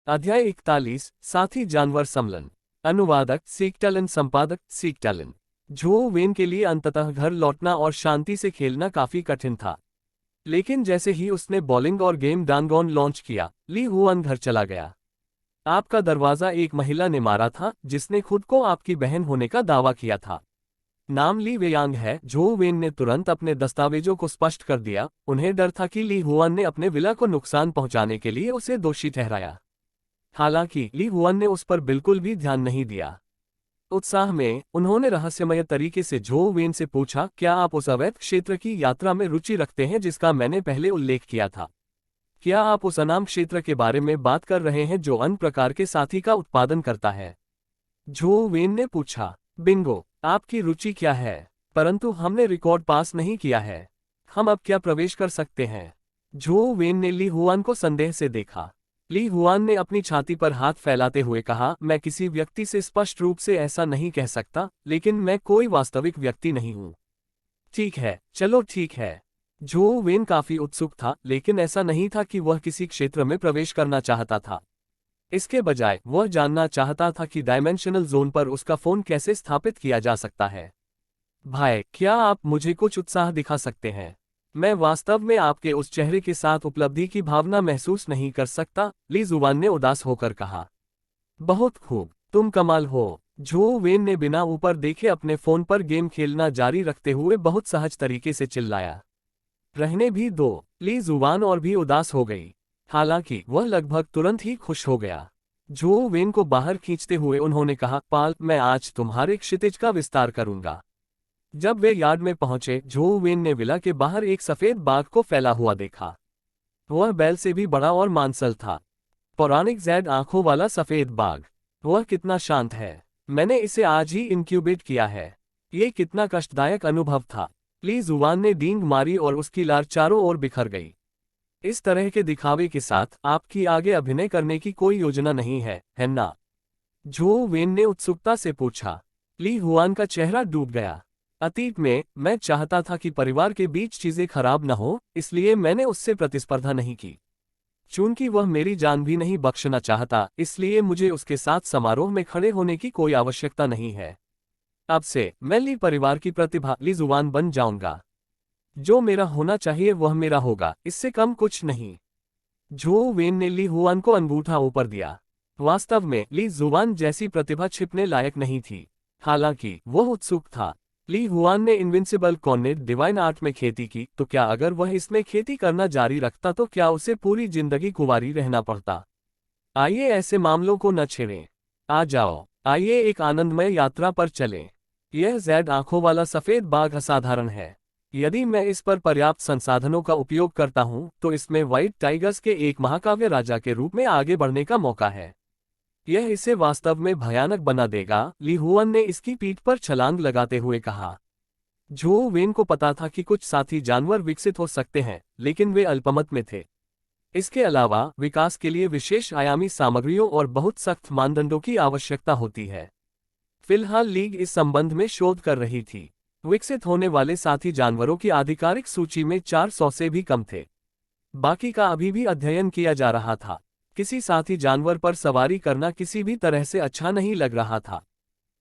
अध्याय 41 साथी जानवर सम्मेलन। अनुवादक सीकटलन, संपादक सीकटलन। जो वेन के लिए अंततः घर लौटना और शांति से खेलना काफी कठिन था, लेकिन जैसे ही उसने बॉलिंग और गेम डांगोन लॉन्च किया, ली हुआन घर चला गया। आपका दरवाजा एक महिला ने मारा था जिसने खुद को आपकी बहन होने का दावा किया था। नाम ली वेयांग है। जो वेन ने तुरंत अपने दस्तावेजों को स्पष्ट कर दिया। उन्हें डर था कि ली हुआन ने अपने विला को नुकसान पहुंचाने के लिए उसे दोषी ठहराया। हालांकि ली हुआन ने उस पर बिल्कुल भी ध्यान नहीं दिया। उत्साह में उन्होंने रहस्यमय तरीके से जो वेन से पूछा, क्या आप उस अवैध क्षेत्र की यात्रा में रुचि रखते हैं जिसका मैंने पहले उल्लेख किया था? क्या आप उस अनाम क्षेत्र के बारे में बात कर रहे हैं जो अन्य प्रकार के साथी का उत्पादन करता है? जो वेन ने पूछा। बिंगो, आपकी रुचि क्या है? परंतु हमने रिकॉर्ड पास नहीं किया है। हम अब क्या प्रवेश कर सकते हैं? जो वेन ने ली हुआन को संदेह से देखा। ली हुआन ने अपनी छाती पर हाथ फैलाते हुए कहा, मैं किसी व्यक्ति से स्पष्ट रूप से ऐसा नहीं कह सकता, लेकिन मैं कोई वास्तविक व्यक्ति नहीं हूं। ठीक है, चलो ठीक है। जो वेन काफी उत्सुक था, लेकिन ऐसा नहीं था कि वह किसी क्षेत्र में प्रवेश करना चाहता था। इसके बजाय वह जानना चाहता था कि डायमेंशनल जोन पर उसका फोन कैसे स्थापित किया जा सकता है। भाई, क्या आप मुझे कुछ उत्साह दिखा सकते हैं? मैं वास्तव में आपके उस चेहरे के साथ उपलब्धि की भावना महसूस नहीं कर सकता, ली जुबान ने उदास होकर कहा। बहुत खूब, तुम कमाल हो। जो वेन ने बिना ऊपर देखे अपने फोन पर गेम खेलना जारी रखते हुए बहुत सहज तरीके से चिल्लाया। रहने भी दो। ली जुबान और भी उदास हो गई। हालांकि वह लगभग तुरंत ही खुश हो गया। जो वेन को बाहर खींचते हुए उन्होंने कहा, पाल, मैं आज तुम्हारे क्षितिज का विस्तार करूंगा। जब वे यार्ड में पहुंचे, जो वेन ने विला के बाहर एक सफेद बाघ को फैला हुआ देखा। वह बैल से भी बड़ा और मांसल था। पौराणिक जैड आंखों वाला सफेद बाघ। वह कितना शांत है। मैंने इसे आज ही इंक्यूबेट किया है। ये कितना कष्टदायक अनुभव था। ली जुबान ने डींग मारी और उसकी लार चारों ओर बिखर गई। इस तरह के दिखावे के साथ आपकी आगे अभिनय करने की कोई योजना नहीं है ना? जो वेन ने उत्सुकता से पूछा। ली हुआन का चेहरा डूब गया। अतीत में मैं चाहता था कि परिवार के बीच चीजें खराब न हो, इसलिए मैंने उससे प्रतिस्पर्धा नहीं की। चूंकि वह मेरी जान भी नहीं बख्शना चाहता, इसलिए मुझे उसके साथ समारोह में खड़े होने की कोई आवश्यकता नहीं है। अब से मैं ली परिवार की प्रतिभा ली जुबान बन जाऊंगा। जो मेरा होना चाहिए वह मेरा होगा, इससे कम कुछ नहीं। जो वेन ने ली हुआन को अंगूठा ऊपर दिया। वास्तव में ली जुबान जैसी प्रतिभा छिपने लायक नहीं थी। हालांकि वह उत्सुक था। ली हुआन ने इनविंसिबल कॉर्नेट डिवाइन आर्ट में खेती की, तो क्या अगर वह इसमें खेती करना जारी रखता तो क्या उसे पूरी जिंदगी कुंवारी रहना पड़ता? आइए ऐसे मामलों को न छेड़ें। आ जाओ, आइए एक आनंदमय यात्रा पर चलें। यह जैड आंखों वाला सफेद बाघ असाधारण है। यदि मैं इस पर पर्याप्त संसाधनों का उपयोग करता हूं, तो इसमें व्हाइट टाइगर्स के एक महाकाव्य राजा के रूप में आगे बढ़ने का मौका है। यह इसे वास्तव में भयानक बना देगा, ली हुआन ने इसकी पीठ पर छलांग लगाते हुए कहा। जो वेन को पता था कि कुछ साथी जानवर विकसित हो सकते हैं, लेकिन वे अल्पमत में थे। इसके अलावा विकास के लिए विशेष आयामी सामग्रियों और बहुत सख्त मानदंडों की आवश्यकता होती है। फिलहाल लीग इस संबंध में शोध कर रही थी। विकसित होने वाले साथी जानवरों की आधिकारिक सूची में 400 से भी कम थे। बाकी का अभी भी अध्ययन किया जा रहा था। किसी साथी जानवर पर सवारी करना किसी भी तरह से अच्छा नहीं लग रहा था।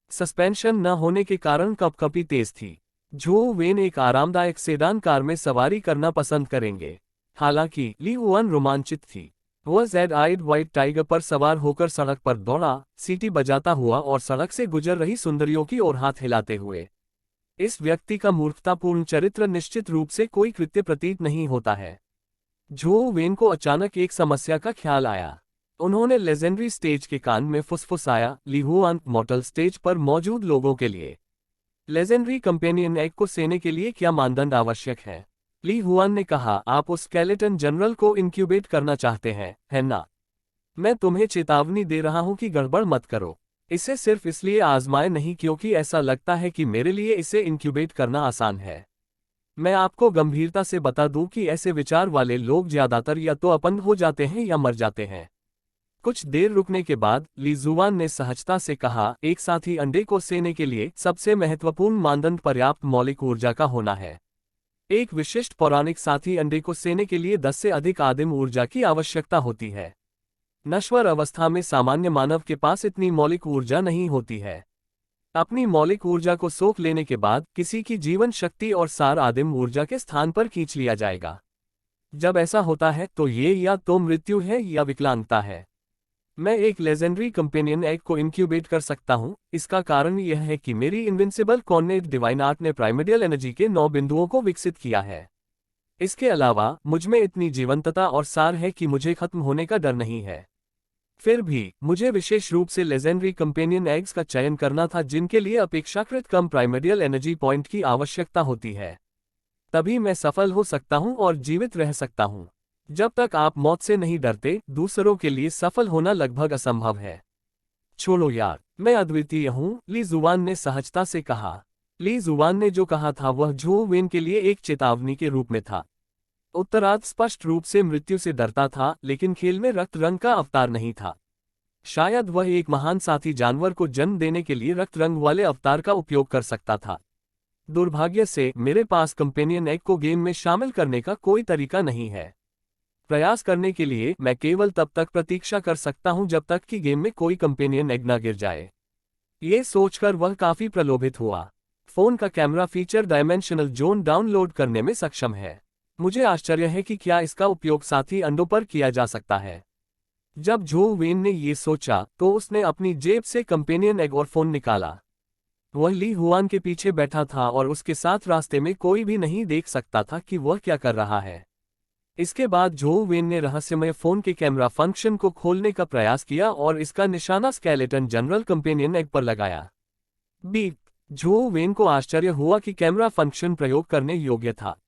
सस्पेंशन न होने के कारण कपकपी तेज थी। जो वेन एक आरामदायक सेडान कार में सवारी करना पसंद करेंगे। हालांकि ली हुआन रोमांचित थी। वह जेड आइड व्हाइट टाइगर पर सवार होकर सड़क पर दौड़ा, सीटी बजाता हुआ और सड़क से गुजर रही सुंदरियों की ओर हाथ हिलाते हुए। इस व्यक्ति का मूर्खतापूर्ण चरित्र निश्चित रूप से कोई कृत्य प्रतीत नहीं होता है। जो वेन को अचानक एक समस्या का ख्याल आया। उन्होंने लेजेंडरी स्टेज के कान में फुसफुसाया, ली हुआन, मॉर्टल स्टेज पर मौजूद लोगों के लिए लेजेंडरी कंपेनियन एग को सेने के लिए क्या मानदंड आवश्यक है? ली हुआन ने कहा, आप उस स्केलेटन जनरल को इंक्यूबेट करना चाहते हैं, है ना? मैं तुम्हें चेतावनी दे रहा हूं कि गड़बड़ मत करो। इसे सिर्फ इसलिए आजमाए नहीं क्योंकि ऐसा लगता है कि मेरे लिए इसे इंक्यूबेट करना आसान है। मैं आपको गंभीरता से बता दूं कि ऐसे विचार वाले लोग ज्यादातर या तो अपंग हो जाते हैं या मर जाते हैं। कुछ देर रुकने के बाद ली जुबान ने सहजता से कहा, एक साथी अंडे को सेने के लिए सबसे महत्वपूर्ण मानदंड पर्याप्त मौलिक ऊर्जा का होना है। एक विशिष्ट पौराणिक साथी अंडे को सेने के लिए 10 से अधिक आदिम ऊर्जा की आवश्यकता होती है। नश्वर अवस्था में सामान्य मानव के पास इतनी मौलिक ऊर्जा नहीं होती है। अपनी मौलिक ऊर्जा को सोख लेने के बाद किसी की जीवन शक्ति और सार आदिम ऊर्जा के स्थान पर खींच लिया जाएगा। जब ऐसा होता है तो ये या तो मृत्यु है या विकलांगता है। मैं एक लेजेंडरी कंपेनियन एग को इंक्यूबेट कर सकता हूं। इसका कारण यह है कि मेरी इनविंसिबल कॉर्नेट डिवाइन आर्ट ने प्राइमर्डियल एनर्जी के 9 बिंदुओं को विकसित किया है। इसके अलावा मुझमें इतनी जीवंतता और सार है कि मुझे खत्म होने का डर नहीं है। फिर भी मुझे विशेष रूप से लेजेंडरी कंपेनियन एग्स का चयन करना था जिनके लिए अपेक्षाकृत कम प्राइमर्डियल एनर्जी पॉइंट की आवश्यकता होती है। तभी मैं सफल हो सकता हूं और जीवित रह सकता हूं। जब तक आप मौत से नहीं डरते, दूसरों के लिए सफल होना लगभग असंभव है। छोड़ो यार, मैं अद्वितीय हूं, ली जुवान ने सहजता से कहा। ली जुवान ने जो कहा था वह झो वेन के लिए एक चेतावनी के रूप में था। उत्तरार्ध स्पष्ट रूप से मृत्यु से डरता था, लेकिन खेल में रक्त रंग का अवतार नहीं था। शायद वह एक महान साथी जानवर को जन्म देने के लिए रक्त रंग वाले अवतार का उपयोग कर सकता था। दुर्भाग्य से मेरे पास कंपेनियन एग को गेम में शामिल करने का कोई तरीका नहीं है। प्रयास करने के लिए मैं केवल तब तक प्रतीक्षा कर सकता हूं जब तक कि गेम में कोई कंपेनियन एग ना गिर जाए। ये सोचकर वह काफी प्रलोभित हुआ। फोन का camera feature dimensional zone download करने में सक्षम है। मुझे आश्चर्य है कि क्या इसका उपयोग साथी अंडों पर किया जा सकता है। जब झो वेन ने ये सोचा तो उसने अपनी जेब से कंपेनियन एग और फोन निकाला। वह ली हुआन के पीछे बैठा था और उसके साथ रास्ते में कोई भी नहीं देख सकता था कि वह क्या कर रहा है। इसके बाद झो वेन ने रहस्यमय फोन के कैमरा फंक्शन को खोलने का प्रयास किया और इसका निशाना स्केलेटन जनरल कंपेनियन एग पर लगाया। बीप। झो वेन को आश्चर्य हुआ कि कैमरा फंक्शन प्रयोग करने योग्य था।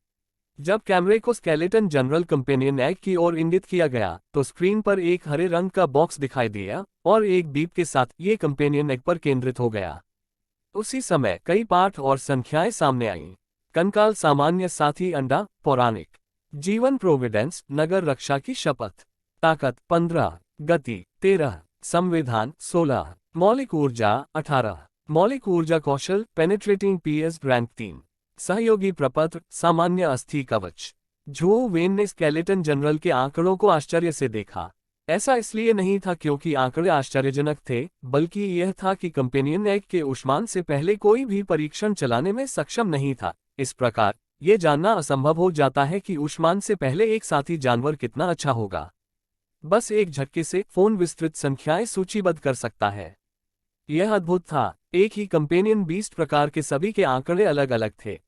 जब कैमरे को स्केलेटन जनरल कंपेनियन एग की ओर इंगित किया गया तो स्क्रीन पर एक हरे रंग का बॉक्स दिखाई दिया और एक बीप के साथ ये कंपेनियन एग पर केंद्रित हो गया। उसी समय कई पाठ और संख्याएं सामने आईं। कंकाल सामान्य साथी अंडा पौराणिक जीवन प्रोविडेंस नगर रक्षा की शपथ ताकत 15 गति 13 संविधान 16 मौलिक ऊर्जा 18 मौलिक ऊर्जा कौशल पेनिट्रेटिंग पीएस रैंक 3 सहयोगी प्रपत्र सामान्य अस्थि कवच। झो वेन ने स्केलेटन जनरल के आंकड़ों को आश्चर्य से देखा। ऐसा इसलिए नहीं था क्योंकि आंकड़े आश्चर्यजनक थे, बल्कि यह था कि कंपेनियन एग के ऊष्मान से पहले कोई भी परीक्षण चलाने में सक्षम नहीं था। इस प्रकार यह जानना असंभव हो जाता है कि ऊष्मान से पहले एक साथी जानवर कितना अच्छा होगा। बस एक झटके से फोन विस्तृत संख्याएं सूचीबद्ध कर सकता है। यह अद्भुत था। एक ही कंपेनियन बीस्ट प्रकार के सभी के आंकड़े अलग अलग थे।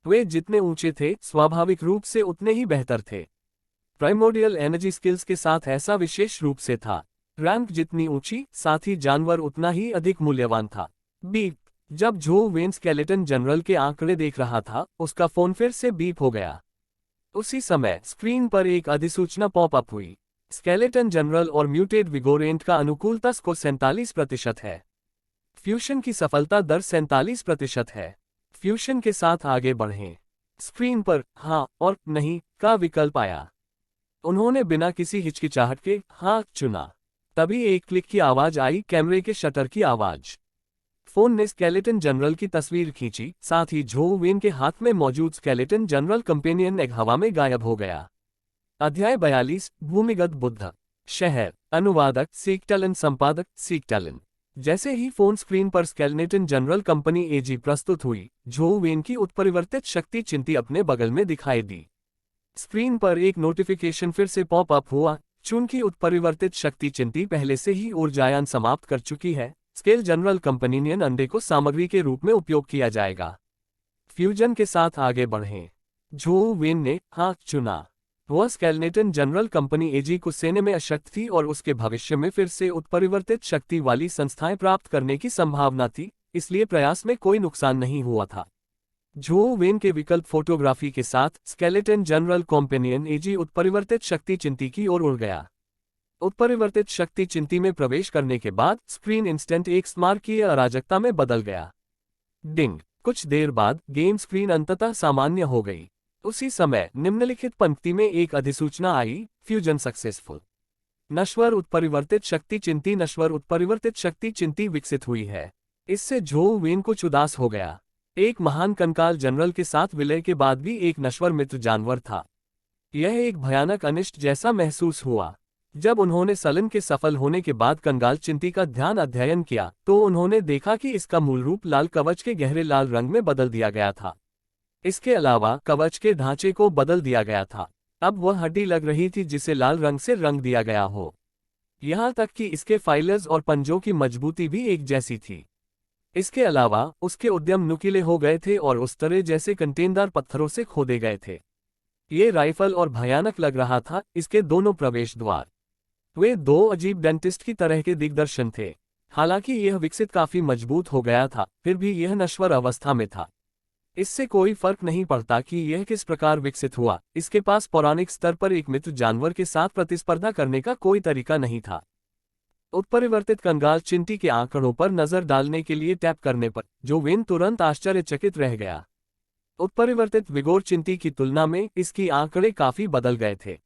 वे जितने ऊंचे थे स्वाभाविक रूप से उतने ही बेहतर थे। प्राइमोर्डियल एनर्जी स्किल्स के साथ ऐसा विशेष रूप से था। रैंक जितनी ऊंची, साथी जानवर उतना ही अधिक मूल्यवान था। बीप। जब झो वेन स्केलेटन जनरल के आंकड़े देख रहा था, उसका फोन फिर से बीप हो गया। उसी समय स्क्रीन पर एक अधिसूचना पॉपअप हुई। स्केलेटन जनरल और म्यूटेड विगोरेंट का अनुकूलता स्कोर 47% है। फ्यूशन की सफलता दर 47% है। फ्यूशन के साथ आगे बढ़ें। स्क्रीन पर हाँ और नहीं का विकल्प आया। उन्होंने बिना किसी हिचकिचाहट के हाँ चुना। तभी एक क्लिक की आवाज आई, कैमरे के शटर की आवाज। फोन ने स्केलेटन जनरल की तस्वीर खींची, साथ ही झो वेन के हाथ में मौजूद स्केलेटन जनरल कंपेनियन एग हवा में गायब हो गया। अध्याय 42 भूमिगत बुद्ध शहर अनुवादक सीक्टलन संपादक सीक्टलन। जैसे ही फोन स्क्रीन पर स्केलेटन जनरल कंपनी एजी प्रस्तुत हुई, झो वेन की उत्परिवर्तित शक्ति चिंती अपने बगल में दिखाई दी। स्क्रीन पर एक नोटिफिकेशन फिर से पॉपअप हुआ। चूंकि उत्परिवर्तित शक्ति चिंती पहले से ही ऊर्जायान समाप्त कर चुकी है, स्केल जनरल कंपेनियन अंडे को सामग्री के रूप में उपयोग किया जाएगा। फ्यूजन के साथ आगे बढ़ें। झो वेन ने हाँ चुना। वह स्केलेटन जनरल कंपनी एजी को सेने में अशक्त थी और उसके भविष्य में फिर से उत्परिवर्तित शक्ति वाली संस्थाएं प्राप्त करने की संभावना थी, इसलिए प्रयास में कोई नुकसान नहीं हुआ था। झो वेन के विकल्प फोटोग्राफी के साथ स्केलेटन जनरल कंपेनियन एजी उत्परिवर्तित शक्ति चिंती की ओर उड़ गया। उत्परिवर्तित शक्ति चिंती में प्रवेश करने के बाद स्क्रीन इंस्टेंट एक स्मारकीय अराजकता में बदल गया। डिंग। कुछ देर बाद गेम स्क्रीन अंततः सामान्य हो गई। उसी समय निम्नलिखित पंक्ति में एक अधिसूचना आई, फ्यूजन सक्सेसफुल। नश्वर उत्परिवर्तित शक्ति चिंती नश्वर उत्परिवर्तित शक्ति चिंती विकसित हुई है। इससे झो वेन कुछ उदास हो गया। एक महान कंकाल जनरल के साथ विलय के बाद भी एक नश्वर मित्र जानवर था। यह एक भयानक अनिष्ट जैसा महसूस हुआ। जब उन्होंने सलन के सफल होने के बाद कंगाल चिंटी का ध्यान अध्ययन किया तो उन्होंने देखा कि इसका मूल रूप लाल कवच के गहरे लाल रंग में बदल दिया गया था। इसके अलावा कवच के ढांचे को बदल दिया गया था। अब वह हड्डी लग रही थी जिसे लाल रंग से रंग दिया गया हो। यहाँ तक कि इसके फाइलर्स और पंजों की मजबूती भी एक जैसी थी। इसके अलावा उसके उद्यम नुकीले हो गए थे और उस तरह जैसे कंटेनदार पत्थरों से खोदे गए थे। ये राइफल और भयानक लग रहा था। इसके दोनों प्रवेश द्वार, वे दो अजीब डेंटिस्ट की तरह के दिग्दर्शन थे। हालांकि यह विकसित काफी मजबूत हो गया था, फिर भी यह नश्वर अवस्था में था। इससे कोई फर्क नहीं पड़ता कि यह किस प्रकार विकसित हुआ, इसके पास पौराणिक स्तर पर एक मित्र जानवर के साथ प्रतिस्पर्धा करने का कोई तरीका नहीं था। उत्परिवर्तित कंगाल चिंटी के आंकड़ों पर नजर डालने के लिए टैप करने पर जो वेन तुरंत आश्चर्यचकित रह गया। उत्परिवर्तित विगोर चिंटी की तुलना में इसकी आंकड़े काफी बदल गए थे।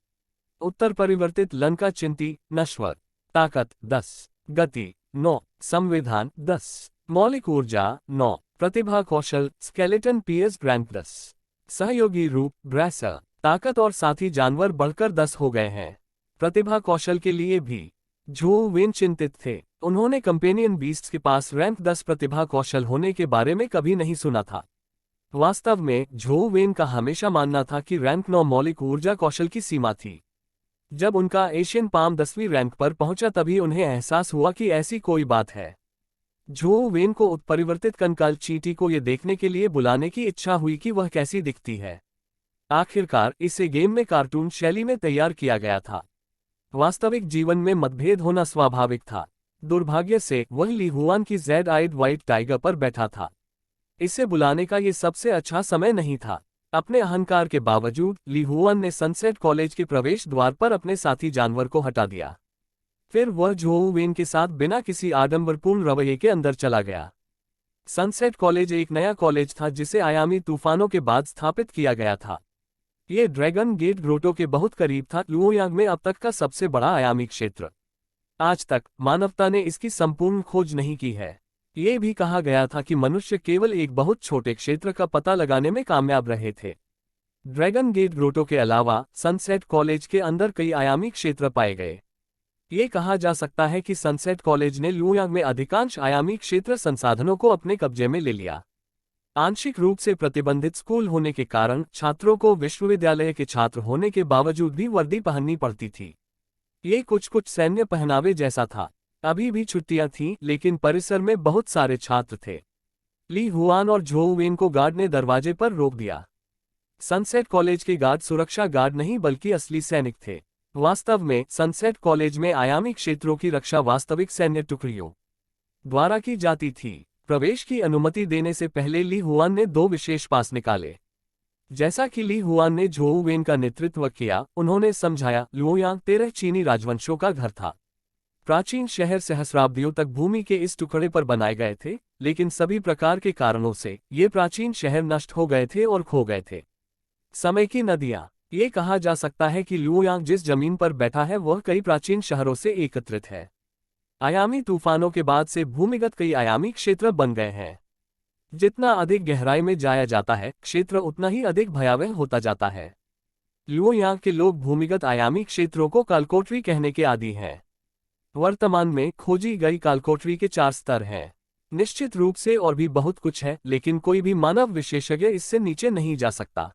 उत्तर परिवर्तित लंका चिंटी, नश्वर, ताकत 10, गति 9, संविधान 10, मौलिक ऊर्जा 9, प्रतिभा कौशल स्केलेटन पीएस ग्रैंड 10, सहयोगी रूप ब्रैसर, ताकत और साथी जानवर बढ़कर 10 हो गए हैं। प्रतिभा कौशल के लिए भी झो वेन चिंतित थे। उन्होंने कंपेनियन बीस्ट्स के पास रैंक 10 प्रतिभा कौशल होने के बारे में कभी नहीं सुना था। वास्तव में झो वेन का हमेशा मानना था कि रैंक 9 मौलिक ऊर्जा कौशल की सीमा थी। जब उनका एशियन पाम 10वीं रैंक पर पहुंचा तभी उन्हें एहसास हुआ कि ऐसी कोई बात है। झो वेन को उत्परिवर्तित कंकाल चींटी को यह देखने के लिए बुलाने की इच्छा हुई कि वह कैसी दिखती है। आखिरकार इसे गेम में कार्टून शैली में तैयार किया गया था। वास्तविक जीवन में मतभेद होना स्वाभाविक था। दुर्भाग्य से वह ली हुआन की जेड आइड व्हाइट टाइगर पर बैठा था। इसे बुलाने का ये सबसे अच्छा समय नहीं था। अपने अहंकार के बावजूद ली हुआन ने सनसेट कॉलेज के प्रवेश द्वार पर अपने साथी जानवर को हटा दिया। फिर वह झो वेन के साथ बिना किसी आडंबरपूर्ण रवैये के अंदर चला गया। सनसेट कॉलेज एक नया कॉलेज था जिसे आयामी तूफानों के बाद स्थापित किया गया था। ये ड्रैगन गेट ग्रोटो के बहुत करीब था, लुओयांग में अब तक का सबसे बड़ा आयामी क्षेत्र। आज तक मानवता ने इसकी संपूर्ण खोज नहीं की है। ये भी कहा गया था कि मनुष्य केवल एक बहुत छोटे क्षेत्र का पता लगाने में कामयाब रहे थे। ड्रैगन गेट ग्रोटो के अलावा सनसेट कॉलेज के अंदर कई आयामी क्षेत्र पाए गए। ये कहा जा सकता है कि सनसेट कॉलेज ने लुओयांग में अधिकांश आयामी क्षेत्र संसाधनों को अपने कब्जे में ले लिया। आंशिक रूप से प्रतिबंधित स्कूल होने के कारण छात्रों को विश्वविद्यालय के छात्र होने के बावजूद भी वर्दी पहननी पड़ती थी। ये कुछ सैन्य पहनावे जैसा था। अभी भी छुट्टियां थीं, लेकिन परिसर में बहुत सारे छात्र थे। ली हुआन और झो वेन को गार्ड ने दरवाजे पर रोक दिया। सनसेट कॉलेज के गार्ड सुरक्षा गार्ड नहीं बल्कि असली सैनिक थे। वास्तव में सनसेट कॉलेज में आयामी क्षेत्रों की रक्षा वास्तविक सैन्य टुकड़ियों द्वारा की जाती थी। प्रवेश की अनुमति देने से पहले ली हुआन ने 2 विशेष पास निकाले। जैसा कि ली हुआन ने झो वेन का नेतृत्व किया, उन्होंने समझाया, लुओयांग 13 चीनी राजवंशों का घर था। प्राचीन शहर सहस्राब्दियों तक भूमि के इस टुकड़े पर बनाए गए थे, लेकिन सभी प्रकार के कारणों से ये प्राचीन शहर नष्ट हो गए थे और खो गए थे। समय की नदियां, ये कहा जा सकता है कि लुओयांग जिस जमीन पर बैठा है वह कई प्राचीन शहरों से एकत्रित है। आयामी तूफानों के बाद से भूमिगत कई आयामी क्षेत्र बन गए हैं। जितना अधिक गहराई में जाया जाता है, क्षेत्र उतना ही अधिक भयावह होता जाता है। लुओयांग के लोग भूमिगत आयामी क्षेत्रों को कालकोटरी कहने के आदी हैं। वर्तमान में खोजी गई कालकोटरी के 4 स्तर हैं। निश्चित रूप से और भी बहुत कुछ है, लेकिन कोई भी मानव विशेषज्ञ इससे नीचे नहीं जा सकता।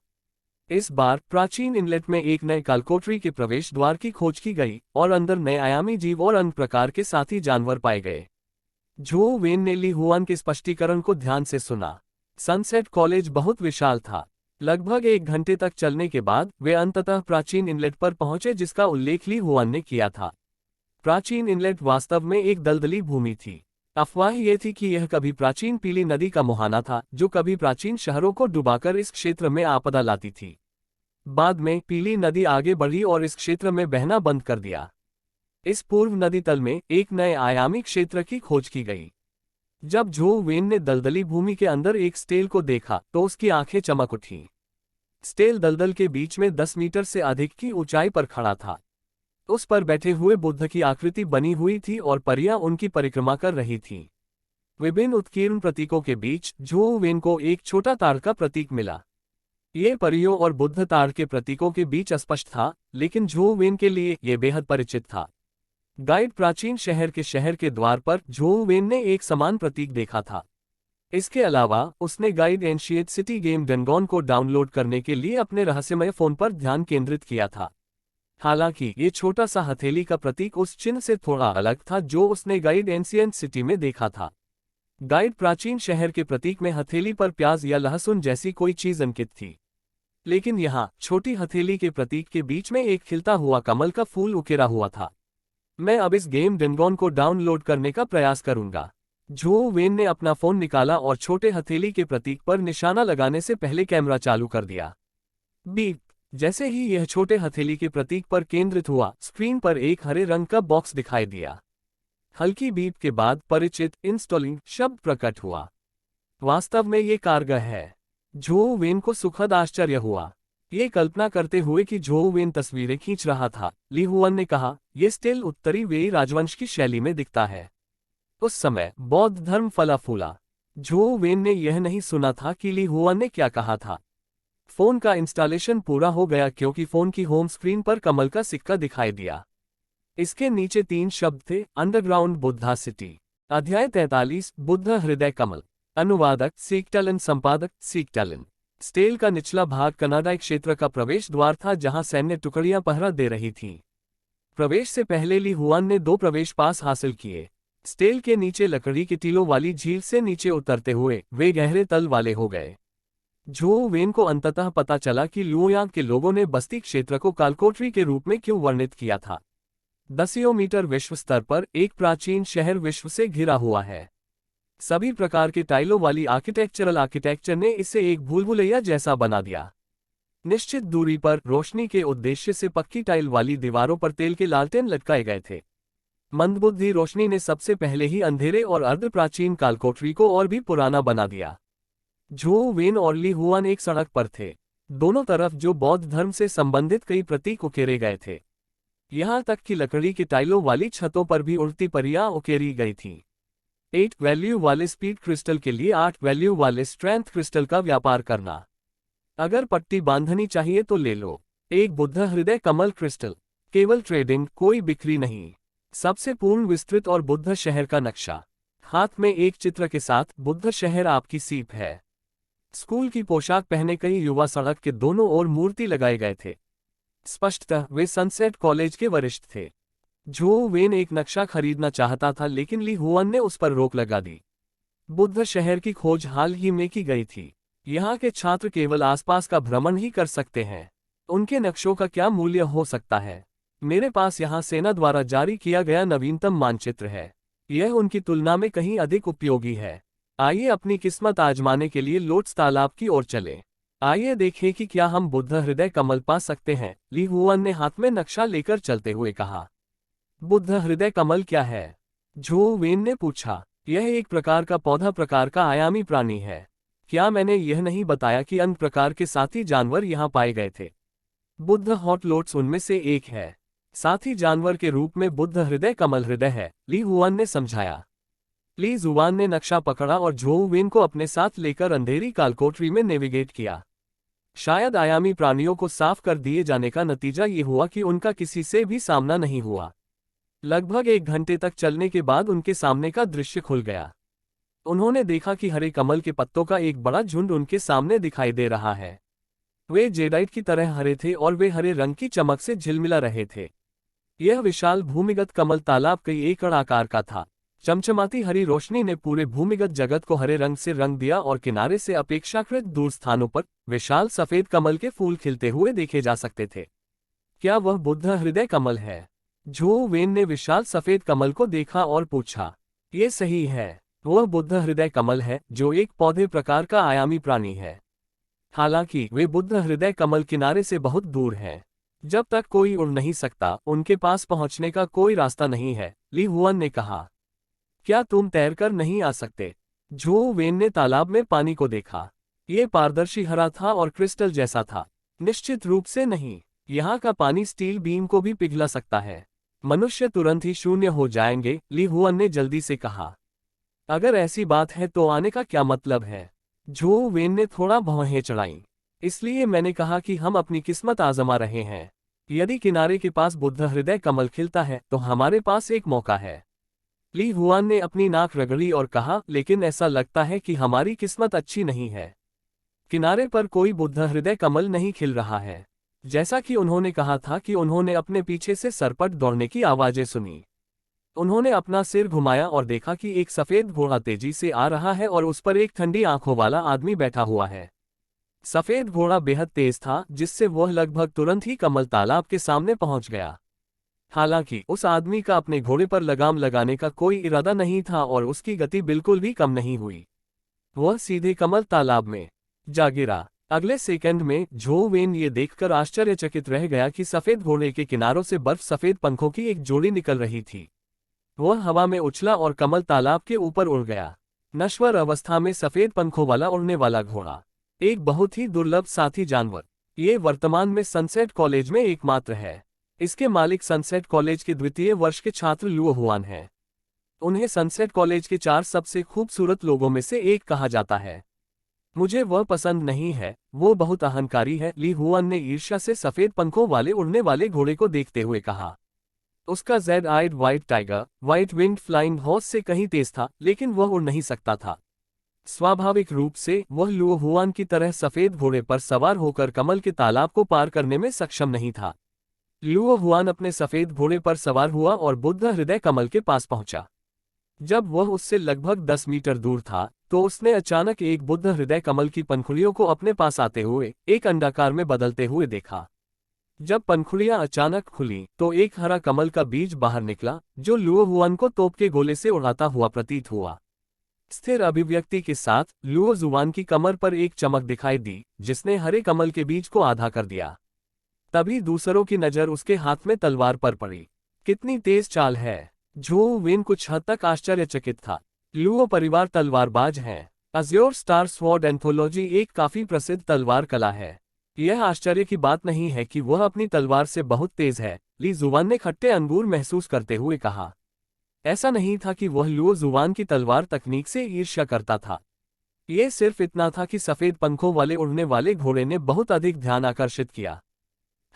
इस बार प्राचीन इनलेट में एक नए कालकोटरी के प्रवेश द्वार की खोज की गई और अंदर नए आयामी जीव और अन्य प्रकार के साथी जानवर पाए गए। झो वेन ने ली हुआन के स्पष्टीकरण को ध्यान से सुना। सनसेट कॉलेज बहुत विशाल था। लगभग 1 घंटे तक चलने के बाद वे अंततः प्राचीन इनलेट पर पहुंचे जिसका उल्लेख ली हुआन ने किया था। प्राचीन इनलेट वास्तव में एक दलदली भूमि थी। अफवाह ये थी कि यह कभी प्राचीन पीली नदी का मुहाना था जो कभी प्राचीन शहरों को डुबाकर इस क्षेत्र में आपदा लाती थी। बाद में पीली नदी आगे बढ़ी और इस क्षेत्र में बहना बंद कर दिया। इस पूर्व नदी तल में एक नए आयामी क्षेत्र की खोज की गई। जब झो वेन ने दलदली भूमि के अंदर एक स्टेल को देखा तो उसकी आंखें चमक उठीं। स्टेल दलदल के बीच में 10 मीटर से अधिक की ऊंचाई पर खड़ा था। उस पर बैठे हुए बुद्ध की आकृति बनी हुई थी और परियां उनकी परिक्रमा कर रही थीं। विभिन्न उत्कीर्ण प्रतीकों के बीच झो वेन को एक छोटा ताड़ का प्रतीक मिला। ये परियों और बुद्ध ताड़ के प्रतीकों के बीच अस्पष्ट था, लेकिन झो वेन के लिए ये बेहद परिचित था। गाइड प्राचीन शहर के द्वार पर झो वेन ने एक समान प्रतीक देखा था। इसके अलावा उसने गाइड एंशियंट सिटी गेम डनगॉन को डाउनलोड करने के लिए अपने रहस्यमय फोन पर ध्यान केंद्रित किया था। हालांकि ये छोटा सा हथेली का प्रतीक उस चिन्ह से थोड़ा अलग था जो उसने गाइड एंशियंट सिटी में देखा था। गाइड प्राचीन शहर के प्रतीक में हथेली पर प्याज या लहसुन जैसी कोई चीज अंकित थी, लेकिन यहाँ छोटी हथेली के प्रतीक के बीच में एक खिलता हुआ कमल का फूल उकेरा हुआ था। मैं अब इस गेम डनगॉन को डाउनलोड करने का प्रयास करूंगा। झो वेन ने अपना फोन निकाला और छोटे हथेली के प्रतीक पर निशाना लगाने से पहले कैमरा चालू कर दिया। बीप। जैसे ही यह छोटे हथेली के प्रतीक पर केंद्रित हुआ, स्क्रीन पर एक हरे रंग का बॉक्स दिखाई दिया। हल्की बीप के बाद परिचित इंस्टॉलिंग शब्द प्रकट हुआ। वास्तव में ये कारगर है। झो वेन को सुखद आश्चर्य हुआ, ये कल्पना करते हुए कि झो वेन तस्वीरें खींच रहा था। ली हुआन ने कहा, यह स्टिल उत्तरी वेई राजवंश की शैली में दिखता है। उस समय बौद्ध धर्म फला फूला। झो वेन ने यह नहीं सुना था कि ली हुआन ने क्या कहा था। फोन का इंस्टॉलेशन पूरा हो गया क्योंकि फोन की होम स्क्रीन पर कमल का सिक्का दिखाई दिया। इसके नीचे 3 शब्द थे, अंडरग्राउंड बुद्धा सिटी। अध्याय 43, बुद्ध हृदय कमल। अनुवादक सीक्टलन, संपादक सीक्टलन। स्टेल का निचला भाग कनाडाई क्षेत्र का प्रवेश द्वार था जहां सैन्य टुकड़ियां पहरा दे रही थीं। प्रवेश से पहले ली हुआन ने 2 प्रवेश पास हासिल किए। स्टेल के नीचे लकड़ी की टीलों वाली झील से नीचे उतरते हुए वे गहरे तल वाले हो गए। झो वेन को अंततः पता चला कि लुओयांग के लोगों ने बस्ती क्षेत्र को कालकोठरी के रूप में क्यों वर्णित किया था। 10 मीटर विश्व स्तर पर एक प्राचीन शहर विश्व से घिरा हुआ है। सभी प्रकार के टाइलों वाली आर्किटेक्चर ने इसे एक भूलभुलैया जैसा बना दिया। निश्चित दूरी पर रोशनी के उद्देश्य से पक्की टाइल वाली दीवारों पर तेल के लालटेन लटकाए गए थे। मंदबुद्धि रोशनी ने सबसे पहले ही अंधेरे और अर्ध प्राचीन कालकोठरी को और भी पुराना बना दिया। झो वेन और ली हुआन एक सड़क पर थे। दोनों तरफ जो बौद्ध धर्म से संबंधित कई प्रतीक उकेरे गए थे। यहां तक कि लकड़ी की टाइलों वाली छतों पर भी उड़ती परियां उकेरी गई थीं। 8 वैल्यू वाले स्पीड क्रिस्टल के लिए 8 वैल्यू वाले स्ट्रेंथ क्रिस्टल का व्यापार करना। अगर पट्टी बांधनी चाहिए तो ले लो। एक बुद्ध हृदय कमल क्रिस्टल। केवल ट्रेडिंग, कोई बिक्री नहीं। सबसे पूर्ण विस्तृत और बुद्ध शहर का नक्शा। हाथ में एक चित्र के साथ बुद्ध शहर आपकी सीप है। स्कूल की पोशाक पहने कई युवा सड़क के दोनों ओर मूर्ति लगाए गए थे। स्पष्टतः वे सनसेट कॉलेज के वरिष्ठ थे। झो वेन एक नक्शा खरीदना चाहता था, लेकिन ली हुआन ने उस पर रोक लगा दी। बुद्ध शहर की खोज हाल ही में की गई थी। यहाँ के छात्र केवल आसपास का भ्रमण ही कर सकते हैं। उनके नक्शों का क्या मूल्य हो सकता है? मेरे पास यहाँ सेना द्वारा जारी किया गया नवीनतम मानचित्र है। यह उनकी तुलना में कहीं अधिक उपयोगी है। आइए अपनी किस्मत आजमाने के लिए लोट्स तालाब की ओर चलें। आइए देखें कि क्या हम बुद्ध हृदय कमल पा सकते हैं। ली हुआन ने हाथ में नक्शा लेकर चलते हुए कहा। बुद्ध हृदय कमल क्या है? झो वेन ने पूछा। यह एक प्रकार का पौधा प्रकार का आयामी प्राणी है। क्या मैंने यह नहीं बताया कि अन्य प्रकार के साथी जानवर यहाँ पाए गए थे? बुद्ध हॉट लोट्स उनमें से एक है। साथी जानवर के रूप में बुद्ध हृदय कमल हृदय है, ली हुआन ने समझाया। ली जुआन ने नक्शा पकड़ा और झो वेन को अपने साथ लेकर अंधेरी कालकोठरी में नेविगेट किया। शायद आयामी प्राणियों को साफ कर दिए जाने का नतीजा ये हुआ कि उनका किसी से भी सामना नहीं हुआ। लगभग 1 घंटे तक चलने के बाद उनके सामने का दृश्य खुल गया। उन्होंने देखा कि हरे कमल के पत्तों का एक बड़ा झुंड उनके सामने दिखाई दे रहा है। वे जेडाइट की तरह हरे थे और वे हरे रंग की चमक से झिलमिला रहे थे। यह विशाल भूमिगत कमल तालाब कई एकड़ आकार का था। चमचमाती हरी रोशनी ने पूरे भूमिगत जगत को हरे रंग से रंग दिया और किनारे से अपेक्षाकृत दूर स्थानों पर विशाल सफेद कमल के फूल खिलते हुए देखे जा सकते थे। क्या वह बुद्ध हृदय कमल है? झो वेन ने विशाल सफेद कमल को देखा और पूछा। ये सही है, वह बुद्ध हृदय कमल है जो एक पौधे प्रकार का आयामी प्राणी है। हालांकि वे बुद्ध हृदय कमल किनारे से बहुत दूर हैं। जब तक कोई उड़ नहीं सकता, उनके पास पहुंचने का कोई रास्ता नहीं है, ली हुआन ने कहा। क्या तुम तैरकर नहीं आ सकते? झो वेन ने तालाब में पानी को देखा। ये पारदर्शी हरा था और क्रिस्टल जैसा था। निश्चित रूप से नहीं। यहाँ का पानी स्टील बीम को भी पिघला सकता है। मनुष्य तुरंत ही शून्य हो जाएंगे, ली हुआन ने जल्दी से कहा। अगर ऐसी बात है तो आने का क्या मतलब है? झो वेन ने थोड़ा भौहें चढ़ाईं। इसलिए मैंने कहा कि हम अपनी किस्मत आजमा रहे हैं। यदि किनारे के पास बुद्ध हृदय कमल खिलता है तो हमारे पास एक मौका है। ली हुआन ने अपनी नाक रगड़ी और कहा, लेकिन ऐसा लगता है कि हमारी किस्मत अच्छी नहीं है। किनारे पर कोई बुद्ध हृदय कमल नहीं खिल रहा है। जैसा कि उन्होंने कहा था कि उन्होंने अपने पीछे से सरपट दौड़ने की आवाजें सुनी। उन्होंने अपना सिर घुमाया और देखा कि एक सफेद घोड़ा तेजी से आ रहा है और उस पर एक ठंडी आंखों वाला आदमी बैठा हुआ है। सफेद घोड़ा बेहद तेज था, जिससे वह लगभग तुरंत ही कमल तालाब के सामने पहुंच गया। हालांकि उस आदमी का अपने घोड़े पर लगाम लगाने का कोई इरादा नहीं था और उसकी गति बिल्कुल भी कम नहीं हुई। वह सीधे कमल तालाब में जा गिरा। अगले सेकंड में झो वेन ये देखकर आश्चर्यचकित रह गया कि सफेद घोड़े के किनारों से बर्फ सफेद पंखों की एक जोड़ी निकल रही थी। वह हवा में उछला और कमल तालाब के ऊपर उड़ गया। नश्वर अवस्था में सफेद पंखों वाला उड़ने वाला घोड़ा एक बहुत ही दुर्लभ साथी जानवर। ये वर्तमान में सनसेट कॉलेज में एकमात्र है। इसके मालिक सनसेट कॉलेज के द्वितीय वर्ष के छात्र लुओ हुआन हैं। उन्हें सनसेट कॉलेज के 4 सबसे खूबसूरत लोगों में से एक कहा जाता है। मुझे वह पसंद नहीं है, वो बहुत अहंकारी है, ली हुआन ने ईर्ष्या से सफेद पंखों वाले उड़ने वाले घोड़े को देखते हुए कहा। उसका jade eyed white tiger, white winged flying horse से कहीं तेज था, लेकिन वह उड़ नहीं सकता था। स्वाभाविक रूप से वह लुओ हुआन की तरह सफेद घोड़े पर सवार होकर कमल के तालाब को पार करने में सक्षम नहीं था। लुओ हुआन अपने सफेद घोड़े पर सवार हुआ और बुद्ध हृदय कमल के पास पहुंचा। जब वह उससे लगभग 10 मीटर दूर था तो उसने अचानक एक बुद्ध हृदय कमल की पंखुड़ियों को अपने पास आते हुए एक अंडाकार में बदलते हुए देखा। जब पंखुड़ियां अचानक खुली तो एक हरा कमल का बीज बाहर निकला, जो लुओ हुआन को तोप के गोले से उड़ाता हुआ प्रतीत हुआ। स्थिर अभिव्यक्ति के साथ लुओ जुआन की कमर पर एक चमक दिखाई दी, जिसने हरे कमल के बीज को आधा कर दिया। तभी दूसरों की नजर उसके हाथ में तलवार पर पड़ी। कितनी तेज चाल है! झो वेन कुछ हद तक आश्चर्यचकित था। लुओ परिवार तलवारबाज हैं। अज्योर स्टार स्वॉर्ड एंथोलॉजी एक काफी प्रसिद्ध तलवार कला है। यह आश्चर्य की बात नहीं है कि वह अपनी तलवार से बहुत तेज है, ली जुआन ने खट्टे अंगूर महसूस करते हुए कहा। ऐसा नहीं था कि वह लुओ जुआन की तलवार तकनीक से ईर्ष्या करता था। यह सिर्फ इतना था कि सफेद पंखों वाले उड़ने वाले घोड़े ने बहुत अधिक ध्यान आकर्षित किया।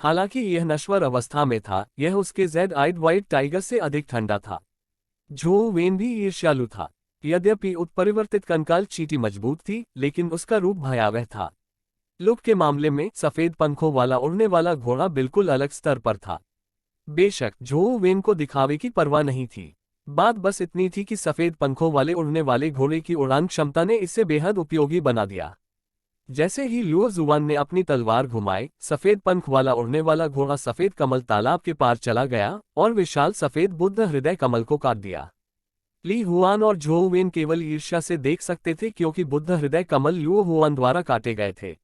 हालांकि यह नश्वर अवस्था में था, यह उसके जेड आइड व्हाइट टाइगर से अधिक ठंडा था। झो वेन भी ईर्ष्यालु था। यद्यपि उत्परिवर्तित कंकाल चींटी मजबूत थी, लेकिन उसका रूप भयावह था। लुक के मामले में सफेद पंखों वाला उड़ने वाला घोड़ा बिल्कुल अलग स्तर पर था। बेशक झो वेन को दिखावे की परवाह नहीं थी। बात बस इतनी थी कि सफेद पंखों वाले उड़ने वाले घोड़े की उड़ान क्षमता ने इसे बेहद उपयोगी बना दिया। जैसे ही लुओ जुआन ने अपनी तलवार घुमाई, सफेद पंख वाला उड़ने वाला घोड़ा सफेद कमल तालाब के पार चला गया और विशाल सफेद बुद्ध हृदय कमल को काट दिया। ली हुआन और झो वेन केवल ईर्ष्या से देख सकते थे, क्योंकि बुद्ध हृदय कमल लुओ हुआन द्वारा काटे गए थे।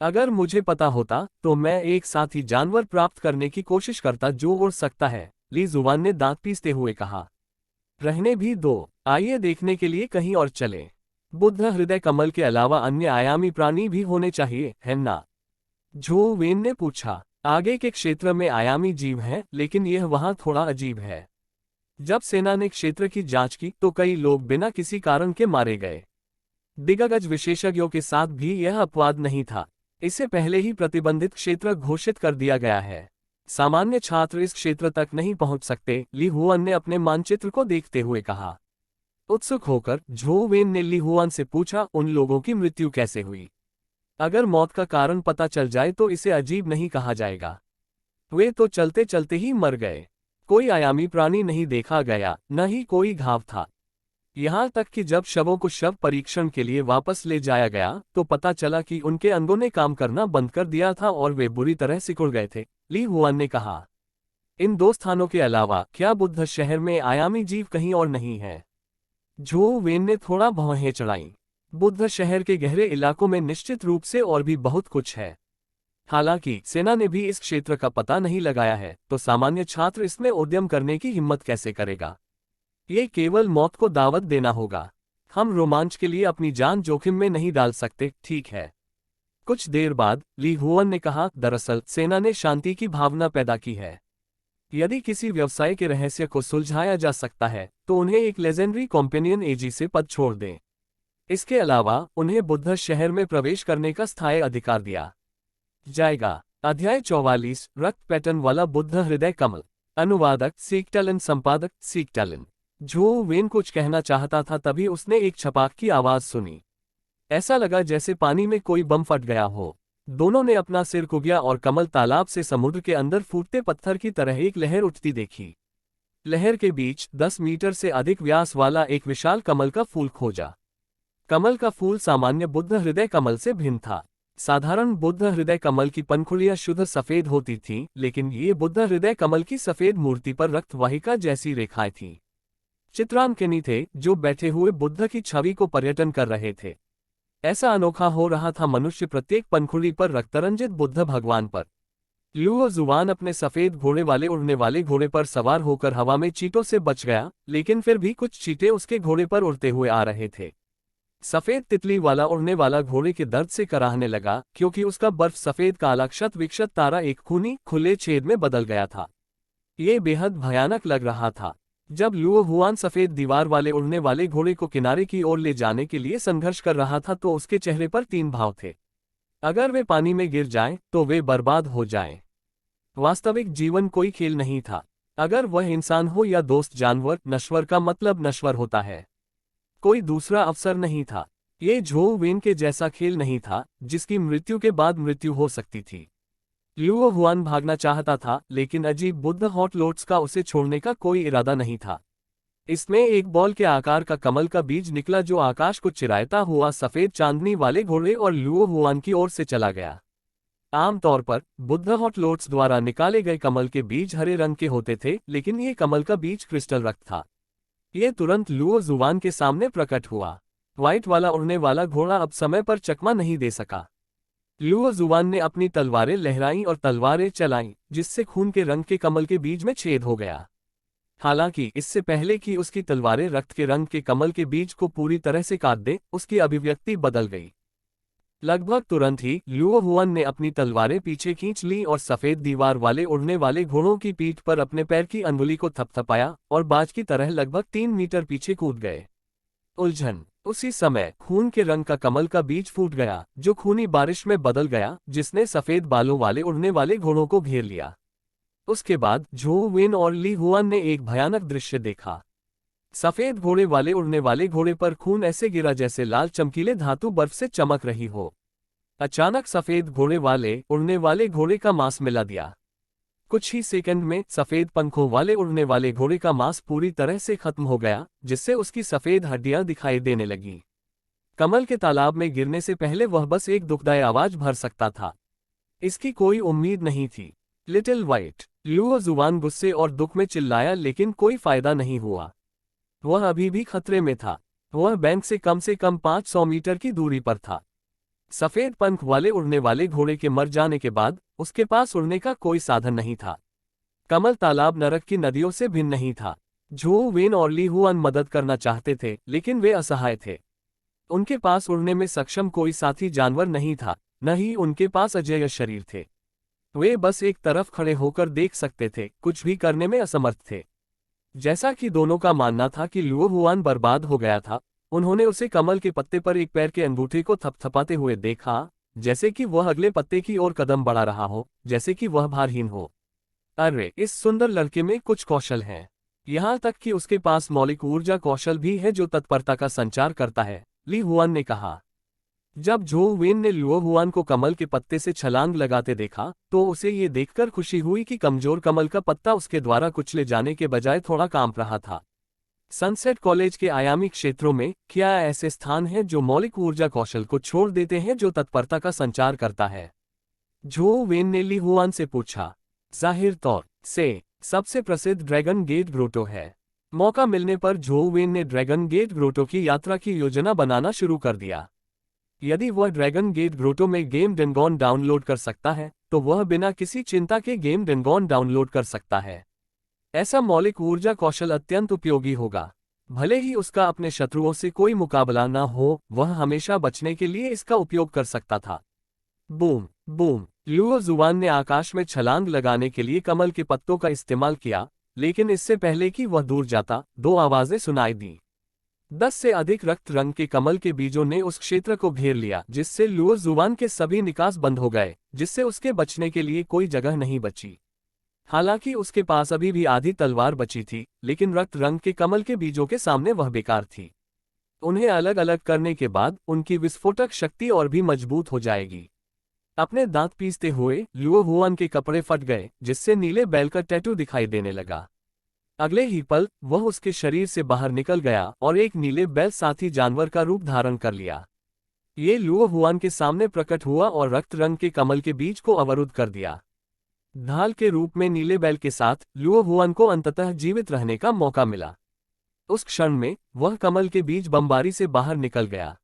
अगर मुझे पता होता तो मैं एक साथी जानवर प्राप्त करने की कोशिश करता जो उड़ सकता है, ली जुआन ने दांत पीसते हुए कहा। रहने भी दो, आइए देखने के लिए कहीं और चले। बुद्ध हृदय कमल के अलावा अन्य आयामी प्राणी भी होने चाहिए, है ना? झो वेन ने पूछा। आगे के क्षेत्र में आयामी जीव हैं, लेकिन यह वहां थोड़ा अजीब है। जब सेना ने क्षेत्र की जांच की तो कई लोग बिना किसी कारण के मारे गए। दिग्गज विशेषज्ञों के साथ भी यह अपवाद नहीं था। इसे पहले ही प्रतिबंधित क्षेत्र घोषित कर दिया गया है। सामान्य छात्र इस क्षेत्र तक नहीं पहुंच सकते, ली हुआन ने अपने मानचित्र को देखते हुए कहा। उत्सुक होकर झो वेन ने ली हुआन से पूछा, उन लोगों की मृत्यु कैसे हुई? अगर मौत का कारण पता चल जाए तो इसे अजीब नहीं कहा जाएगा। वे तो चलते चलते ही मर गए। कोई आयामी प्राणी नहीं देखा गया, न ही कोई घाव था। यहाँ तक कि जब शवों को शव परीक्षण के लिए वापस ले जाया गया तो पता चला कि उनके अंगों ने काम करना बंद कर दिया था और वे बुरी तरह सिकुड़ गए थे, ली हुआन ने कहा। इन 2 स्थानों के अलावा क्या बुद्ध शहर में आयामी जीव कहीं और नहीं है? झो वेन ने थोड़ा भौहें चढ़ाई। बुद्ध शहर के गहरे इलाकों में निश्चित रूप से और भी बहुत कुछ है। हालांकि सेना ने भी इस क्षेत्र का पता नहीं लगाया है, तो सामान्य छात्र इसमें उद्यम करने की हिम्मत कैसे करेगा? ये केवल मौत को दावत देना होगा। हम रोमांच के लिए अपनी जान जोखिम में नहीं डाल सकते, ठीक है? कुछ देर बाद ली हुआन ने कहा, दरअसल सेना ने शांति की भावना पैदा की है। यदि किसी व्यवसाय के रहस्य को सुलझाया जा सकता है तो उन्हें एक लेजेंडरी कॉम्पेनियन एजी से पद छोड़ दें। इसके अलावा उन्हें बुद्ध शहर में प्रवेश करने का स्थायी अधिकार दिया जाएगा। अध्याय 44 रक्त पैटर्न वाला बुद्ध हृदय कमल। अनुवादक सीकटलन, संपादक सीकटलन। झो वेन कुछ कहना चाहता था, तभी उसने एक छपाक की आवाज सुनी। ऐसा लगा जैसे पानी में कोई बम फट गया हो। दोनों ने अपना सिर कुबिया और कमल तालाब से समुद्र के अंदर फूटते पत्थर की तरह एक लहर उठती देखी। लहर के बीच 10 मीटर से अधिक व्यास वाला एक विशाल कमल का फूल खोजा। कमल का फूल सामान्य बुद्ध हृदय कमल से भिन्न था। साधारण बुद्ध हृदय कमल की पंखुड़ियां शुद्ध सफेद होती थीं, लेकिन ये बुद्ध हृदय कमल की सफेद मूर्ति पर रक्तवाहिका जैसी रेखाएं थीं। चित्रांकनी थे जो बैठे हुए बुद्ध की छवि को पर्यटन कर रहे थे। ऐसा अनोखा हो रहा था मनुष्य प्रत्येक पंखुड़ी पर रक्तरंजित बुद्ध भगवान पर। लुओ जुआन अपने सफेद घोड़े वाले उड़ने वाले घोड़े पर सवार होकर हवा में चींटों से बच गया, लेकिन फिर भी कुछ चींटे उसके घोड़े पर उड़ते हुए आ रहे थे। सफेद तितली वाला उड़ने वाला घोड़े के दर्द से कराहने लगा, क्योंकि उसका बर्फ सफेद काला क्षत विक्षत तारा एक खूनी खुले छेद में बदल गया था। ये बेहद भयानक लग रहा था। जब लुओ हुआन सफेद दीवार वाले उड़ने वाले घोड़े को किनारे की ओर ले जाने के लिए संघर्ष कर रहा था, तो उसके चेहरे पर 3 भाव थे। अगर वे पानी में गिर जाएं, तो वे बर्बाद हो जाएं। वास्तविक जीवन कोई खेल नहीं था। अगर वह इंसान हो या दोस्त जानवर, नश्वर का मतलब नश्वर होता है। कोई दूसरा अवसर नहीं था। ये झो वेन के जैसा खेल नहीं था, जिसकी मृत्यु के बाद मृत्यु हो सकती थी। लुओ हुआन भागना चाहता था, लेकिन अजीब बुद्ध हॉट लोट्स का उसे छोड़ने का कोई इरादा नहीं था। इसमें एक बॉल के आकार का कमल का बीज निकला, जो आकाश को चिरायता हुआ सफेद चांदनी वाले घोड़े और लुओ हुआन की ओर से चला गया। आमतौर पर बुद्ध हॉट लोट्स द्वारा निकाले गए कमल के बीज हरे रंग के होते थे, लेकिन ये कमल का बीज क्रिस्टल रक्त था। ये तुरंत लुओ जुआन के सामने प्रकट हुआ। व्हाइट वाला उड़ने वाला घोड़ा अब समय पर चकमा नहीं दे सका। लुओ जुआन ने अपनी तलवारें लहराईं और तलवारें चलाईं, जिससे खून के रंग के कमल के बीज में छेद हो गया। हालांकि इससे पहले कि उसकी तलवारें रक्त के रंग के कमल के बीज को पूरी तरह से काट दे, उसकी अभिव्यक्ति बदल गई। लगभग तुरंत ही लुओ हुआन ने अपनी तलवारें पीछे खींच लीं और सफेद दीवार वाले उड़ने वाले घोड़ों की पीठ पर अपने पैर की अंगुली को थपथपाया और बाज की तरह लगभग 3 मीटर पीछे कूद गए। उलझन। उसी समय खून के रंग का कमल का बीज फूट गया, जो खूनी बारिश में बदल गया, जिसने सफेद बालों वाले उड़ने वाले घोड़ों को घेर लिया। उसके बाद झो वेन और ली हुआन ने एक भयानक दृश्य देखा। सफेद घोड़े वाले उड़ने वाले घोड़े पर खून ऐसे गिरा जैसे लाल चमकीले धातु बर्फ से चमक रही हो। अचानक सफेद घोड़े वाले उड़ने वाले घोड़े का मांस मिला दिया। कुछ ही सेकंड में सफेद पंखों वाले उड़ने वाले घोड़े का मांस पूरी तरह से खत्म हो गया, जिससे उसकी सफेद हड्डियां दिखाई देने लगीं। कमल के तालाब में गिरने से पहले वह बस एक दुखदायी आवाज भर सकता था। इसकी कोई उम्मीद नहीं थी। Little white. लुओ जुआन गुस्से और दुख में चिल्लाया, लेकिन कोई फायदा नहीं हुआ। वह अभी भी खतरे में था। वह बैंक से कम 500 मीटर की दूरी पर था। सफेद पंख वाले उड़ने वाले घोड़े के मर जाने के बाद उसके पास उड़ने का कोई साधन नहीं था। कमल तालाब नरक की नदियों से भिन्न नहीं था। झो वेन और ली हुआन मदद करना चाहते थे, लेकिन वे असहाय थे। उनके पास उड़ने में सक्षम कोई साथी जानवर नहीं था, न ही उनके पास अजेय शरीर थे। वे बस एक तरफ खड़े होकर देख सकते थे, कुछ भी करने में असमर्थ थे। जैसा कि दोनों का मानना था कि लुओ हुआन बर्बाद हो गया था, उन्होंने उसे कमल के पत्ते पर एक पैर के अंगूठे को थपथपाते हुए देखा, जैसे कि वह अगले पत्ते की ओर कदम बढ़ा रहा हो, जैसे कि वह भारहीन हो। अरे, इस सुंदर लड़के में कुछ कौशल है। यहाँ तक कि उसके पास मौलिक ऊर्जा कौशल भी है जो तत्परता का संचार करता है, ली हुआन ने कहा। जब झो वेन ने लुओ हुआन को कमल के पत्ते से छलांग लगाते देखा, तो उसे ये देखकर खुशी हुई कि कमजोर कमल का पत्ता उसके द्वारा कुचले जाने के बजाय थोड़ा कांप रहा था। सनसेट कॉलेज के आयामी क्षेत्रों में क्या ऐसे स्थान हैं जो मौलिक ऊर्जा कौशल को छोड़ देते हैं जो तत्परता का संचार करता है? झो वेन ने ली हुआन से पूछा। जाहिर तौर से सबसे प्रसिद्ध ड्रैगन गेट ग्रोटो है। मौका मिलने पर झो वेन ने ड्रैगन गेट ग्रोटो की यात्रा की योजना बनाना शुरू कर दिया। यदि वह ड्रैगन गेट ग्रोटो में गेम डेनगॉन डाउनलोड कर सकता है, तो वह बिना किसी चिंता के गेम डेनगॉन डाउनलोड कर सकता है। ऐसा मौलिक ऊर्जा कौशल अत्यंत उपयोगी होगा। भले ही उसका अपने शत्रुओं से कोई मुकाबला न हो, वह हमेशा बचने के लिए इसका उपयोग कर सकता था। Boom boom. लुओ जुआन ने आकाश में छलांग लगाने के लिए कमल के पत्तों का इस्तेमाल किया, लेकिन इससे पहले कि वह दूर जाता, 2 आवाजें सुनाई दी। 10 से अधिक रक्त रंग के कमल के बीजों ने उस क्षेत्र को घेर लिया, जिससे लुओ जुवान के सभी निकास बंद हो गए, जिससे उसके बचने के लिए कोई जगह नहीं बची। हालांकि उसके पास अभी भी आधी तलवार बची थी, लेकिन रक्त रंग के कमल के बीजों के सामने वह बेकार थी। उन्हें अलग अलग करने के बाद उनकी विस्फोटक शक्ति और भी मजबूत हो जाएगी। अपने दांत पीसते हुए लुओ हुआन के कपड़े फट गए, जिससे नीले बैल का टैटू दिखाई देने लगा। अगले ही पल वह उसके शरीर से बाहर निकल गया और एक नीले बैल साथी जानवर का रूप धारण कर लिया। ये लुओ हुआन के सामने प्रकट हुआ और रक्त रंग के कमल के बीज को अवरुद्ध कर दिया। ढाल के रूप में नीले बैल के साथ लुओ हुआन को अंततः जीवित रहने का मौका मिला। उस क्षण में वह कमल के बीज बमबारी से बाहर निकल गया।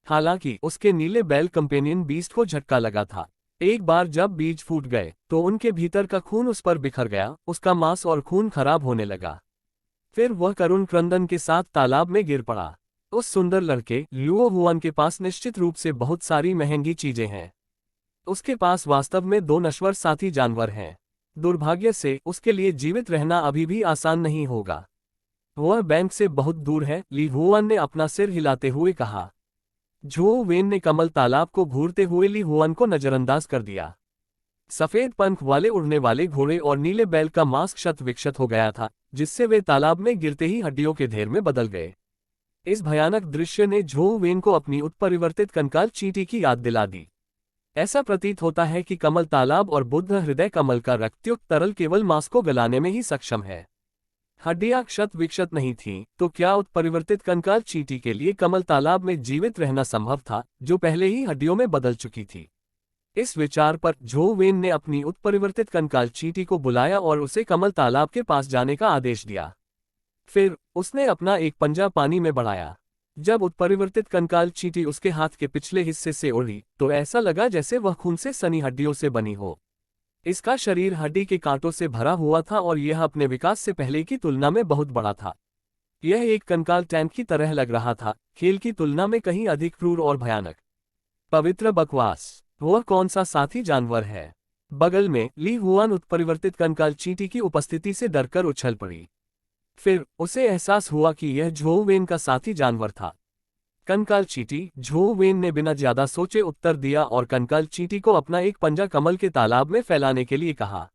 हालांकि उसके नीले बैल कंपेनियन बीस्ट को झटका लगा था। एक बार जब बीज फूट गए तो उनके भीतर का खून उस पर बिखर गया, उसका मांस और खून खराब होने लगा। फिर वह करुण क्रंदन के साथ तालाब में गिर पड़ा। उस सुंदर लड़के लुओ हुआन के पास निश्चित रूप से बहुत सारी महंगी चीजें हैं। उसके पास वास्तव में 2 नश्वर साथी जानवर हैं। दुर्भाग्य से उसके लिए जीवित रहना अभी भी आसान नहीं होगा। वह बैंक से बहुत दूर है, ली हुआन ने अपना सिर हिलाते हुए कहा। झो वेन ने कमल तालाब को घूरते हुए ली हुआन को नजरअंदाज कर दिया। सफेद पंख वाले उड़ने वाले घोड़े और नीले बैल का मांस क्षत विक्षत हो गया था, जिससे वे तालाब में गिरते ही हड्डियों के ढेर में बदल गए। इस भयानक दृश्य ने झो वेन को अपनी उत्परिवर्तित कंकाल चींटी की याद दिला दी। ऐसा प्रतीत होता है कि कमल तालाब और बुद्ध हृदय कमल का रक्तयुक्त तरल केवल मांस को गलाने में ही सक्षम है। हड्डियां क्षत विक्षत नहीं थीं, तो क्या उत्परिवर्तित कंकाल चींटी के लिए कमल तालाब में जीवित रहना संभव था, जो पहले ही हड्डियों में बदल चुकी थी? इस विचार पर झो वेन ने अपनी उत्परिवर्तित कंकाल चींटी को बुलाया और उसे कमल तालाब के पास जाने का आदेश दिया। फिर उसने अपना एक पंजा पानी में बढ़ाया। जब उत्परिवर्तित कंकाल चींटी उसके हाथ के पिछले हिस्से से उड़ी, तो ऐसा लगा जैसे वह खून से सनी हड्डियों से बनी हो। इसका शरीर हड्डी के कांटों से भरा हुआ था और यह अपने विकास से पहले की तुलना में बहुत बड़ा था। यह एक कंकाल टैंक की तरह लग रहा था, खेल की तुलना में कहीं अधिक क्रूर और भयानक। पवित्र बकवास। वह कौन सा साथी जानवर है? बगल में ली हुआन उत्परिवर्तित कंकाल चींटी की उपस्थिति से डरकर उछल पड़ी। फिर उसे एहसास हुआ कि यह झो वेन का साथी जानवर था। कंकाल चींटी, झो वेन ने बिना ज्यादा सोचे उत्तर दिया और कंकाल चींटी को अपना एक पंजा कमल के तालाब में फैलाने के लिए कहा।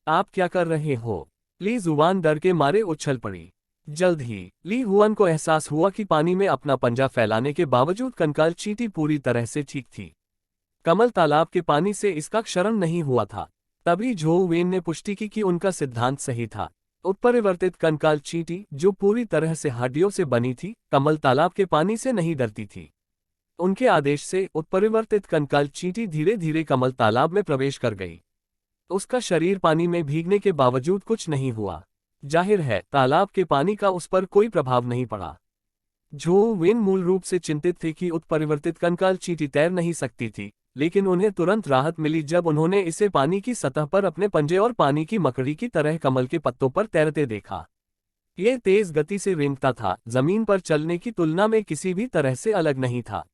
आप क्या कर रहे हो? ली जुबान डर के मारे उछल पड़ी। जल्द ही ली हुआन को एहसास हुआ कि पानी में अपना पंजा फैलाने के बावजूद कंकाल चींटी पूरी तरह से ठीक थी। कमल तालाब के पानी से इसका क्षरण नहीं हुआ था। तभी झो वेन ने पुष्टि की कि उनका सिद्धांत सही था। उत्परिवर्तित कंकाल चींटी, जो पूरी तरह से हड्डियों से बनी थी, कमल तालाब के पानी से नहीं डरती थी। उनके आदेश से उत्परिवर्तित कंकाल चींटी धीरे धीरे कमल तालाब में प्रवेश कर गई। उसका शरीर पानी में भीगने के बावजूद कुछ नहीं हुआ। जाहिर है तालाब के पानी का उस पर कोई प्रभाव नहीं पड़ा। झो वेन मूल रूप से चिंतित थे कि उत्परिवर्तित कंकाल चींटी तैर नहीं सकती थी, लेकिन उन्हें तुरंत राहत मिली जब उन्होंने इसे पानी की सतह पर अपने पंजे और पानी की मकड़ी की तरह कमल के पत्तों पर तैरते देखा। यह तेज गति से रेंगता था, जमीन पर चलने की तुलना में किसी भी तरह से अलग नहीं था।